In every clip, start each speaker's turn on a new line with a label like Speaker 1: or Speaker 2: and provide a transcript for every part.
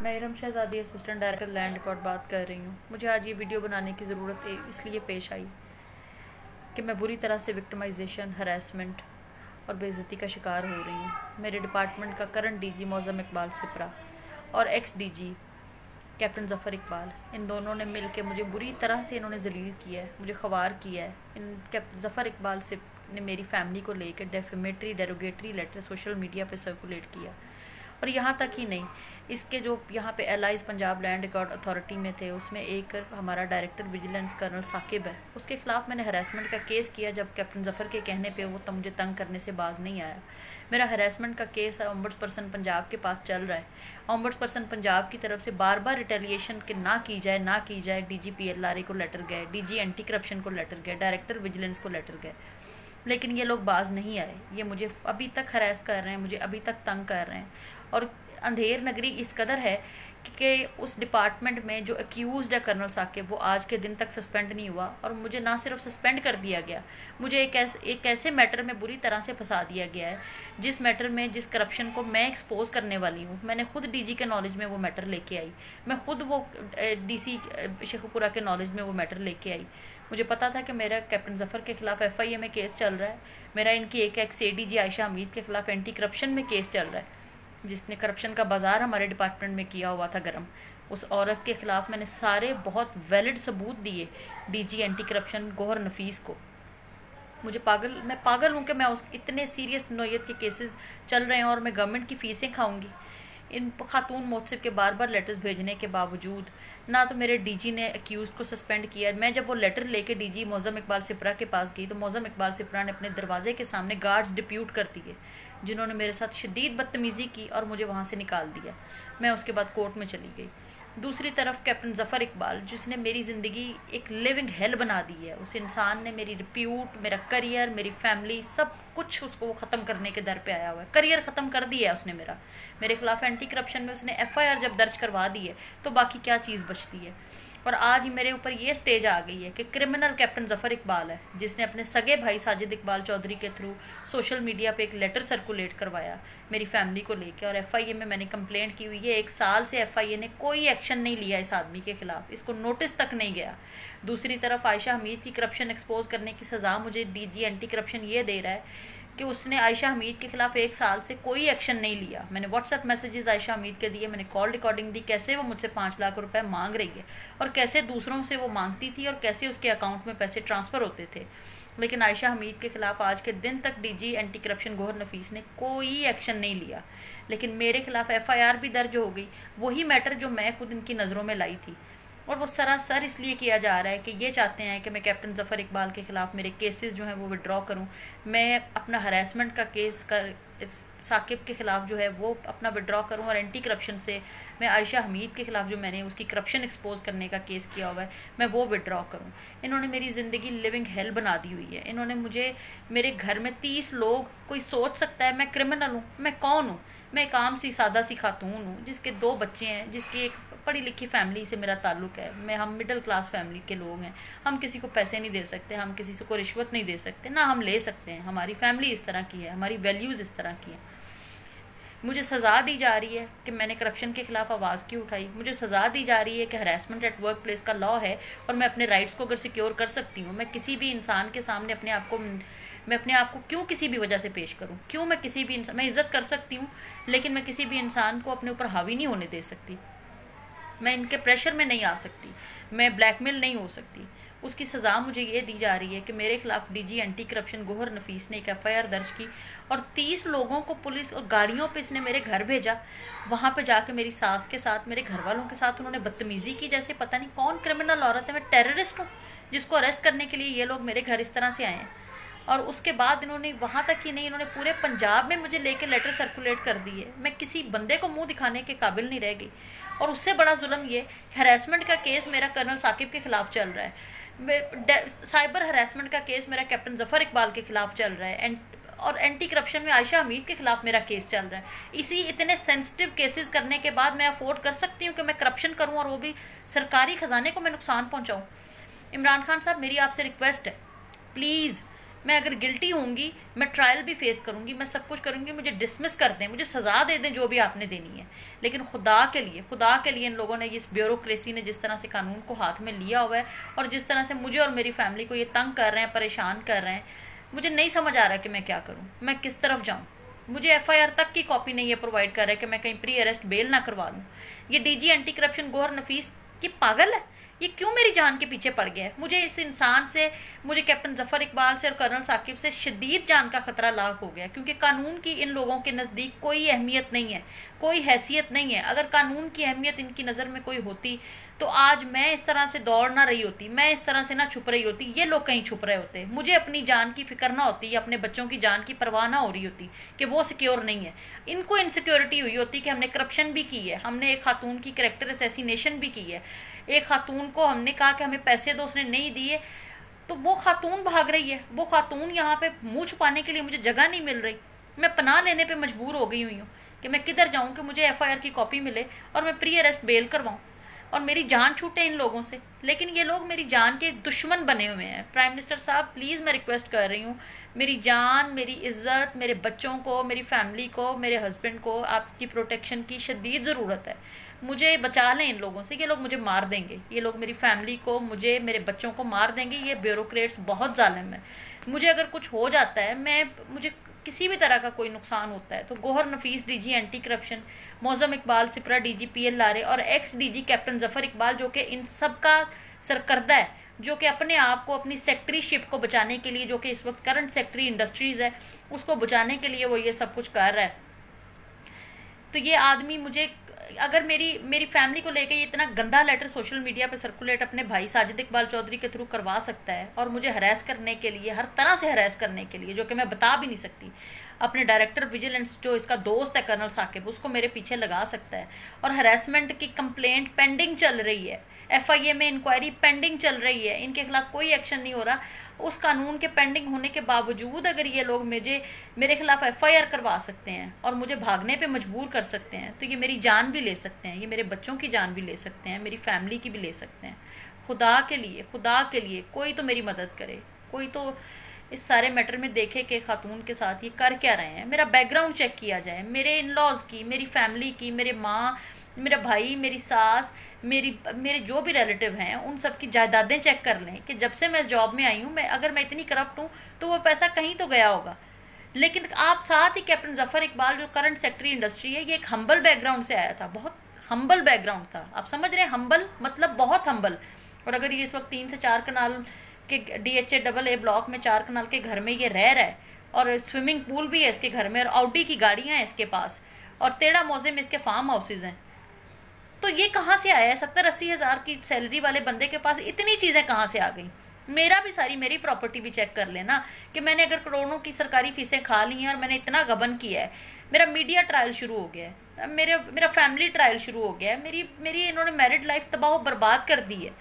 Speaker 1: मैं इरम शहजादी assistant director land record बात कर रही हूँ। मुझे आज ये वीडियो बनाने की ज़रूरत इसलिए पेश आई कि मैं बुरी तरह से विक्टिमाइजेशन, हरासमेंट और बेइज्जती का शिकार हो रही हूँ। मेरे डिपार्टमेंट का करंट डीजी मौज़म इकबाल सिपरा और ex DG captain Zafar Iqbal, इन दोनों ने मिल के मुझे बुरी तरह से इन्होंने जलील किया है, मुझे ख़वार किया है। इन कैप्टन ज़फ़र इकबाल से ने मेरी फैमिली को लेकर defamatory derogatory letter social media पे सर्कुलेट किया। और यहाँ तक ही नहीं, इसके जो यहाँ पे allies Punjab land record authority में थे, उसमें एक हमारा डायरेक्टर विजिलेंस कर्नल साकिब है, उसके खिलाफ मैंने हरासमेंट का केस किया। जब कैप्टन ज़फ़र के कहने पे वो मुझे तंग करने से बाज नहीं आया। मेरा हरासमेंट का केस ओम्बड्सपर्सन पंजाब के पास चल रहा है। ओम्बड्सपर्सन पंजाब की तरफ से बार बार रिटेलिएशन के ना की जाए DG PLRA को लेटर गए, DG एंटी करप्शन को लेटर गए, डायरेक्टर विजिलेंस को लेटर गए, लेकिन ये लोग बाज नहीं आए। ये मुझे अभी तक हरास कर रहे हैं, मुझे अभी तक तंग कर रहे हैं। और अंधेर नगरी इस कदर है कि उस डिपार्टमेंट में जो अक्यूज़ड है कर्नल साकिब, वो आज के दिन तक सस्पेंड नहीं हुआ। और मुझे ना सिर्फ सस्पेंड कर दिया गया, मुझे एक ऐसे मैटर में बुरी तरह से फंसा दिया गया है जिस मैटर में जिस करप्शन को मैं एक्सपोज करने वाली हूँ। मैंने खुद डीजी के नॉलेज में वो मैटर लेके आई, मैं खुद वो DC शेखुपुरा के नॉलेज में वो मैटर लेके आई। मुझे पता था कि मेरा कैप्टन ज़फ़र के खिलाफ FIA में केस चल रहा है, मेरा इनकी एक ADG आयशा हमीद के खिलाफ एंटी करप्शन में केस चल रहा है, जिसने करप्शन का बाजार हमारे डिपार्टमेंट में किया हुआ था गरम। उस औरत के खिलाफ मैंने सारे बहुत वैलिड सबूत दिए DG एंटी करप्शन गौहर नफीस को। मैं पागल हूँ कि मैं उस इतने सीरियस नोयत के केसेस चल रहे हैं और मैं गवर्नमेंट की फ़ीसें खाऊंगी। इन खातून मोहसिब के बार बार लेटर्स भेजने के बावजूद ना तो मेरे DG ने अक्यूज को सस्पेंड किया। मैं जब वो लेटर लेके DG मौज़म इकबाल सिपरा के पास गई तो मौज़म इकबाल सिपरा ने अपने दरवाजे के सामने गार्ड्स डिप्यूट कर दिए, जिन्होंने मेरे साथ शदीद बदतमीज़ी की और मुझे वहाँ से निकाल दिया। मैं उसके बाद कोर्ट में चली गई। दूसरी तरफ कैप्टन ज़फ़र इकबाल, जिसने मेरी ज़िंदगी एक लिविंग हेल बना दी है, उस इंसान ने मेरी रिप्यूट, मेरा करियर, मेरी फैमिली, सब कुछ उसको ख़त्म करने के दर पे आया हुआ है। करियर ख़त्म कर दिया है उसने मेरे खिलाफ एंटी करप्शन में उसने FIR जब दर्ज करवा दी है तो बाकी क्या चीज़ बचती है। और आज मेरे ऊपर ये स्टेज आ गई है कि क्रिमिनल कैप्टन ज़फ़र इकबाल है, जिसने अपने सगे भाई साजिद इकबाल चौधरी के थ्रू सोशल मीडिया पे एक लेटर सर्कुलेट करवाया मेरी फैमिली को लेके। और FIA में मैंने कंप्लेंट की हुई है। 1 साल से FIA ने कोई एक्शन नहीं लिया इस आदमी के खिलाफ, इसको नोटिस तक नहीं गया। दूसरी तरफ आयशा हमीद की करप्शन एक्सपोज करने की सज़ा मुझे DG एंटी करप्शन ये दे रहा है कि उसने आयशा हमीद के खिलाफ 1 साल से कोई एक्शन नहीं लिया। मैंने व्हाट्सएप मैसेजेस आयशा हमीद के दिए, मैंने कॉल रिकॉर्डिंग दी, कैसे वो मुझसे 5 लाख रुपए मांग रही है और कैसे दूसरों से वो मांगती थी और कैसे उसके अकाउंट में पैसे ट्रांसफ़र होते थे। लेकिन आयशा हमीद के खिलाफ आज के दिन तक DG एंटी करप्शन गौहर नफीस ने कोई एक्शन नहीं लिया। लेकिन मेरे खिलाफ FIR भी दर्ज हो गई, वही मैटर जो मैं खुद इनकी नज़रों में लाई थी। और वो सरासर इसलिए किया जा रहा है कि ये चाहते हैं कि मैं कैप्टन ज़फ़र इकबाल के खिलाफ मेरे केसेस जो हैं वो विड्रॉ करूं। मैं अपना हरासमेंट का केस कर साकिब के खिलाफ जो है वो अपना विड्रॉ करूं और एंटी करप्शन से मैं आयशा हमीद के खिलाफ जो मैंने उसकी करप्शन एक्सपोज करने का केस किया हुआ है मैं वो विड्रॉ करूं। इन्होंने मेरी ज़िंदगी लिविंग हेल बना दी हुई है। इन्होंने मुझे, मेरे घर में 30 लोग, कोई सोच सकता है मैं क्रिमिनल हूँ? मैं कौन हूँ? मैं एक आम सी सादा सी खातून हूँ जिसके 2 बच्चे हैं, जिसकी एक पढ़ी लिखी फैमिली से मेरा ताल्लुक़ है। हम मिडिल क्लास फैमिली के लोग हैं। हम किसी को पैसे नहीं दे सकते, हम किसी से को रिश्वत नहीं दे सकते, ना हम ले सकते हैं। हमारी फैमिली इस तरह की है, हमारी वैल्यूज़ इस तरह की हैं। मुझे सज़ा दी जा रही है कि मैंने करप्शन के खिलाफ आवाज़ क्यों उठाई। मुझे सज़ा दी जा रही है कि हरासमेंट एट वर्क प्लेस का लॉ है और मैं अपने राइट्स को अगर सिक्योर कर सकती हूँ, मैं किसी भी इंसान के सामने अपने आप को क्यों किसी भी वजह से पेश करूं? क्यों मैं किसी भी इंसान, मैं इज्जत कर सकती हूँ लेकिन मैं किसी भी इंसान को अपने ऊपर हावी नहीं होने दे सकती, मैं इनके प्रेशर में नहीं आ सकती, मैं ब्लैकमेल नहीं हो सकती। उसकी सज़ा मुझे ये दी जा रही है कि मेरे खिलाफ DG एंटी करप्शन गौहर नफीस ने एक FIR दर्ज की और 30 लोगों को पुलिस और गाड़ियों पे इसने मेरे घर भेजा। वहाँ पे जाके मेरी सास के साथ, मेरे घर वालों के साथ उन्होंने बदतमीज़ी की, जैसे पता नहीं कौन क्रिमिनल औरत है, मैं टेररिस्ट हूँ जिसको अरेस्ट करने के लिए ये लोग मेरे घर इस तरह से आए हैं। और उसके बाद इन्होंने वहाँ तक ही नहीं, इन्होंने पूरे पंजाब में मुझे लेके लेटर सर्कुलेट कर दिए। मैं किसी बंदे को मुंह दिखाने के काबिल नहीं रह गई। और उससे बड़ा जुल्म ये, हरासमेंट का केस मेरा कर्नल साकिब के खिलाफ चल रहा है, साइबर हरासमेंट का केस मेरा कैप्टन ज़फ़र इकबाल के खिलाफ चल रहा है, और एंटी करप्शन में आयशा हमीद के खिलाफ मेरा केस चल रहा है। इसी इतने सेंसिटिव केसेस करने के बाद मैं अफोर्ड कर सकती हूँ कि मैं करप्शन करूँ और वो भी सरकारी खजाने को मैं नुकसान पहुँचाऊँ? इमरान खान साहब, मेरी आपसे रिक्वेस्ट है, प्लीज़ मैं अगर गिल्टी होंगी, मैं ट्रायल भी फेस करूंगी, मैं सब कुछ करूंगी, मुझे डिसमिस कर दें, मुझे सजा दे दें जो भी आपने देनी है, लेकिन खुदा के लिए इन लोगों ने, इस ब्यूरोक्रेसी ने जिस तरह से कानून को हाथ में लिया हुआ है और जिस तरह से मुझे और मेरी फैमिली को ये तंग कर रहे हैं, परेशान कर रहे हैं, मुझे नहीं समझ आ रहा कि मैं क्या करूँ, मैं किस तरफ जाऊँ। मुझे FIR तक की कॉपी नहीं है प्रोवाइड कर रहा है कि मैं कहीं प्री अरेस्ट बेल ना करवा लूँ। ये DG एंटी करप्शन गौहर नफीस ये पागल है, ये क्यों मेरी जान के पीछे पड़ गया है। मुझे इस इंसान से, मुझे कैप्टन जफर इकबाल से और कर्नल साकिब से शदीद जान का खतरा लाक हो गया, क्योंकि कानून की इन लोगों के नज़दीक कोई अहमियत नहीं है, कोई हैसियत नहीं है। अगर कानून की अहमियत इनकी नज़र में कोई होती तो आज मैं इस तरह से दौड़ ना रही होती, मैं इस तरह से ना छुप रही होती, ये लोग कहीं छुप रहे होते, मुझे अपनी जान की फिक्र ना होती, अपने बच्चों की जान की परवाह ना हो रही होती कि वो सिक्योर नहीं है। इनको इनसिक्योरिटी हुई होती कि हमने करप्शन भी की है, हमने एक खातून की कैरेक्टर असैसिनेशन भी की है, एक खातून को हमने कहा कि हमें पैसे दो, उसने नहीं दिए, तो वो खातून भाग रही है, वो खातून यहाँ पे मुंह छुपाने के लिए मुझे जगह नहीं मिल रही, मैं पनाह लेने पे मजबूर हो गई हुई हूँ कि मैं किधर जाऊँ कि मुझे FIR की कॉपी मिले और मैं प्री अरेस्ट बेल करवाऊँ और मेरी जान छूटे इन लोगों से। लेकिन ये लोग मेरी जान के दुश्मन बने हुए हैं। प्राइम मिनिस्टर साहब प्लीज़ मैं रिक्वेस्ट कर रही हूँ, मेरी जान, मेरी इज्जत, मेरे बच्चों को, मेरी फैमिली को, मेरे हस्बैंड को आपकी प्रोटेक्शन की शदीद ज़रूरत है। मुझे बचा लें इन लोगों से, ये लोग मुझे मार देंगे, ये लोग मेरी फैमिली को, मुझे, मेरे बच्चों को मार देंगे। ये ब्यूरोक्रेट्स बहुत जालिम है। मुझे अगर कुछ हो जाता है, मुझे किसी भी तरह का कोई नुकसान होता है तो Gohar Nafees DG anti corruption, Mauzzam Iqbal Sipra DG PL लारे और ex DG captain Zafar Iqbal, जो कि इन सब का सरकर्दा है, जो कि अपने आप को, अपनी सेक्रेटरीशिप को बचाने के लिए, जो कि इस वक्त करंट सेक्रेटरी इंडस्ट्रीज है, उसको बचाने के लिए वो ये सब कुछ कर रहा है। तो ये आदमी मुझे, अगर मेरी फैमिली को लेकर ये इतना गंदा लेटर सोशल मीडिया पे सर्कुलेट अपने भाई साजिद इकबाल चौधरी के थ्रू करवा सकता है और मुझे हरास करने के लिए, हर तरह से हरास करने के लिए, जो कि मैं बता भी नहीं सकती, अपने डायरेक्टर विजिलेंस जो इसका दोस्त है कर्नल साकिब, उसको मेरे पीछे लगा सकता है। और हरासमेंट की कंप्लेंट पेंडिंग चल रही है, FIA में इंक्वायरी पेंडिंग चल रही है, इनके खिलाफ कोई एक्शन नहीं हो रहा। उस कानून के पेंडिंग होने के बावजूद अगर ये लोग मेरे खिलाफ FIR करवा सकते हैं और मुझे भागने पे मजबूर कर सकते हैं, तो ये मेरी जान भी ले सकते हैं, ये मेरे बच्चों की जान भी ले सकते हैं, मेरी फैमिली की भी ले सकते हैं। खुदा के लिए कोई तो मेरी मदद करे, कोई तो इस सारे मैटर में देखे कि खातून के साथ ये कर क्या रहे हैं। मेरा बैकग्राउंड चेक किया जाए, मेरे इन लॉज की, मेरी फैमिली की, मेरे माँ, मेरा भाई, मेरी सास, मेरे जो भी रिलेटिव हैं, उन सब की जायदादें चेक कर लें कि जब से मैं इस जॉब में आई हूँ, अगर मैं इतनी करप्ट हूँ तो वो पैसा कहीं तो गया होगा। लेकिन आप साथ ही कैप्टन जफर इकबाल जो करंट सेक्रेटरी इंडस्ट्री है, ये एक हम्बल बैकग्राउंड से आया था, बहुत हम्बल बैकग्राउंड था, आप समझ रहे हैं, हम्बल मतलब बहुत हम्बल। और अगर ये इस वक्त 3 से 4 कनाल के DHA ब्लॉक में 4 कनाल के घर में ये रह रहा है और स्विमिंग पूल भी है इसके घर में और ऑडी की गाड़ियां हैं इसके पास और तेड़ा मौजे में इसके फार्म हाउसेज हैं, तो ये कहाँ से आया है? 70-80 हज़ार की सैलरी वाले बंदे के पास इतनी चीज़ें कहाँ से आ गई? मेरी प्रॉपर्टी भी चेक कर लेना कि मैंने अगर करोड़ों की सरकारी फीसें खा ली हैं और मैंने इतना गबन किया है, मेरा मीडिया ट्रायल शुरू हो गया है, मेरा फैमिली ट्रायल शुरू हो गया है, मेरी इन्होंने मैरिड लाइफ तबाह बर्बाद कर दी है।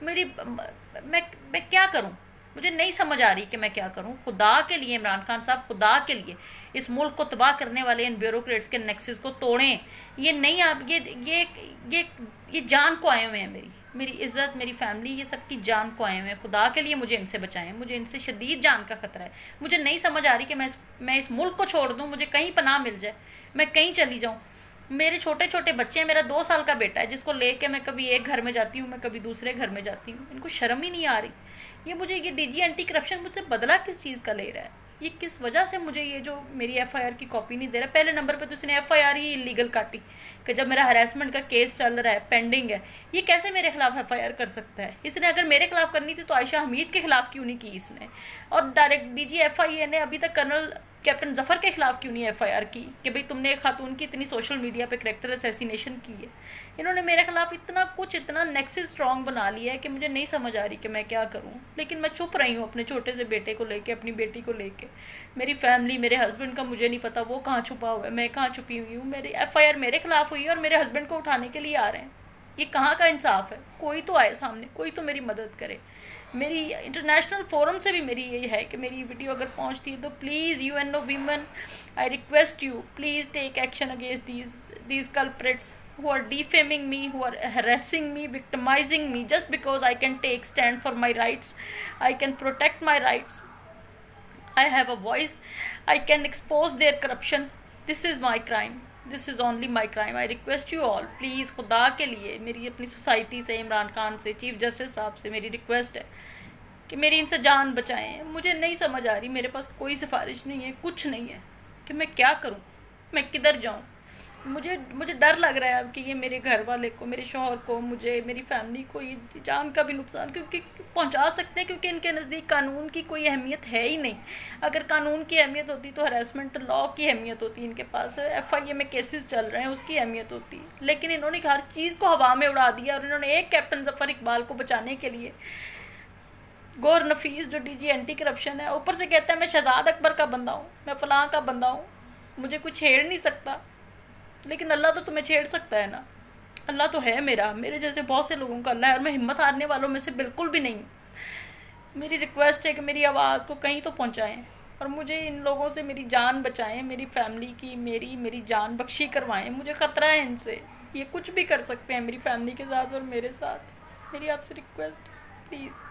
Speaker 1: मैं क्या करूं? मुझे नहीं समझ आ रही कि मैं क्या करूं। खुदा के लिए इमरान खान साहब, खुदा के लिए इस मुल्क को तबाह करने वाले इन ब्यूरोक्रेट्स के नेक्सस को तोड़ें। ये नहीं, आप ये जान को आए हुए हैं, मेरी इज्जत, मेरी फैमिली, ये सबकी जान को आए हुए हैं। खुदा के लिए मुझे इनसे बचाएं, मुझे इनसे शदीद जान का खतरा है। मुझे नहीं समझ आ रही कि मैं इस मुल्क को छोड़ दूं, मुझे कहीं पनाह मिल जाए, मैं कहीं चली जाऊं। मेरे छोटे छोटे बच्चे हैं, मेरा 2 साल का बेटा है जिसको लेके मैं कभी एक घर में जाती हूँ, मैं कभी दूसरे घर में जाती हूँ। इनको शर्म ही नहीं आ रही। ये DG एंटी करप्शन मुझसे बदला किस चीज़ का ले रहा है? ये किस वजह से मुझे ये जो मेरी FIR की कॉपी नहीं दे रहा? पहले नंबर पे तो उसने FIR ही इलीगल काटी कि जब मेरा हरासमेंट का केस चल रहा है, पेंडिंग है, ये कैसे मेरे खिलाफ FIR कर सकता है? इसने अगर मेरे खिलाफ करनी थी तो आयशा हमीद के खिलाफ क्यों नहीं की इसने? और डायरेक्ट DG FIA ने अभी तक कर्नल कैप्टन जफर के खिलाफ क्यों नहीं FIR की कि भाई तुमने एक खातून की इतनी सोशल मीडिया पे कैरेक्टर असैसिनेशन की है? इन्होंने मेरे खिलाफ इतना नेक्सस स्ट्रॉन्ग बना लिया है कि मुझे नहीं समझ आ रही कि मैं क्या करूं। लेकिन मैं चुप रही हूं अपने छोटे से बेटे को लेके, अपनी बेटी को लेके। मेरी फैमिली, मेरे हस्बैंड का मुझे नहीं पता वो कहाँ छुपा हुआ है, मैं कहाँ छुपी हुई हूँ। मेरी FIR मेरे खिलाफ हुई है और मेरे हस्बैंड को उठाने के लिए आ रहे हैं। ये कहाँ का इंसाफ है? कोई तो आए सामने, कोई तो मेरी मदद करे। मेरी इंटरनेशनल फोरम से भी मेरी ये है कि मेरी वीडियो अगर पहुंचती है तो please UNO women, I request you, please take action against these culprits who are defaming me, who are harassing me, victimizing me just because I can take stand for my rights, I can protect my rights. I have a voice. I can expose their corruption. This is my crime. This is only my crime. I request you all, please खुदा के लिए, मेरी अपनी society से, इमरान खान से, chief justice साहब से मेरी रिक्वेस्ट है कि मेरी इनसे जान बचाएं। मुझे नहीं समझ आ रही, मेरे पास कोई सिफारिश नहीं है, कुछ नहीं है कि मैं क्या करूं, मैं किधर जाऊं। मुझे डर लग रहा है अब कि ये मेरे घर वाले को, मेरे शौहर को, मुझे, मेरी फैमिली को ये जान का भी नुकसान क्योंकि पहुंचा सकते हैं, क्योंकि इनके नज़दीक कानून की कोई अहमियत है ही नहीं। अगर कानून की अहमियत होती तो हरासमेंट लॉ की अहमियत होती, इनके पास FIA में केसेस चल रहे हैं उसकी अहमियत होती। लेकिन इन्होंने हर चीज़ को हवा में उड़ा दिया और इन्होंने एक कैप्टन जफर इकबाल को बचाने के लिए, गौर नफीस जो DG एंटी करप्शन है, ऊपर से कहता है मैं शहजाद अकबर का बंदा हूँ, मैं फलां का बंदा हूँ, मुझे कुछ छेड़ नहीं सकता। लेकिन अल्लाह तो तुम्हें छेड़ सकता है ना। अल्लाह तो है मेरे जैसे बहुत से लोगों का अल्लाह है, और मैं हिम्मत हारने वालों में से बिल्कुल भी नहीं। मेरी रिक्वेस्ट है कि मेरी आवाज़ को कहीं तो पहुंचाएं और मुझे इन लोगों से मेरी जान बचाएं, मेरी फैमिली की मेरी जान बख्शी करवाएं। मुझे ख़तरा है इनसे, ये कुछ भी कर सकते हैं मेरी फैमिली के साथ और मेरे साथ। मेरी आपसे रिक्वेस्ट, प्लीज़।